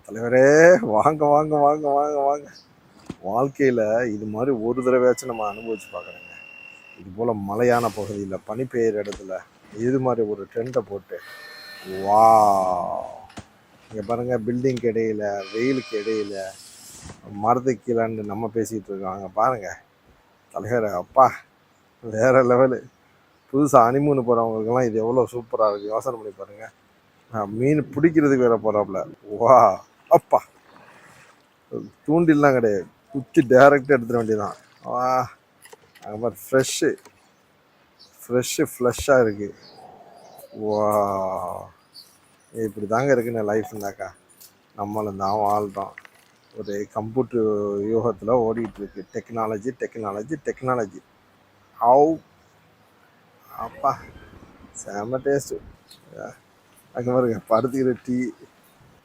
தலைவரே, வாங்க வாங்க வாங்க வாங்க வாங்க. வாழ்க்கையில் இது மாதிரி ஒரு தடவையாச்சும் நம்ம அனுபவிச்சு பார்க்குறோங்க. இது போல் மலையான பகுதியில் பனி பெய்கிற இடத்துல இது மாதிரி ஒரு ட்ரெண்டை போட்டு வா இங்கே பாருங்கள், பில்டிங்க்கு இடையில் வெயிலுக்கு இடையில் மரத்துக்கு கீழான்னு நம்ம பேசிகிட்டு இருக்கோங்க. பாருங்கள் தலைவரை, அப்பா வேறு லெவலு. புதுசாக ஹனிமூன் போகிறவங்களுக்கெல்லாம் இது எவ்வளோ சூப்பராக இருக்குது யோசனை பண்ணி பாருங்கள். மீன் பிடிக்கிறதுக்கு வேறு போகிறாப்புல. வா அப்பா, தூண்டில்லாம் கிடையாது, குச்சி டேரெக்டாக எடுத்துட வேண்டியதான். வா அது மாதிரி ஃப்ரெஷ்ஷாக இருக்குது. வா இப்படி தாங்க இருக்குன்னு லைஃப்னாக்கா. நம்மளும் தான் வாழ்கிறோம். ஒரு கம்ப்யூட்டர் யூகத்தில் ஓடிட்டுருக்கு. டெக்னாலஜி ஹவ் அப்பா செம்ம டேஸ்ட்டு. அங்கே பாருங்க, படுத்துக்கிற டீ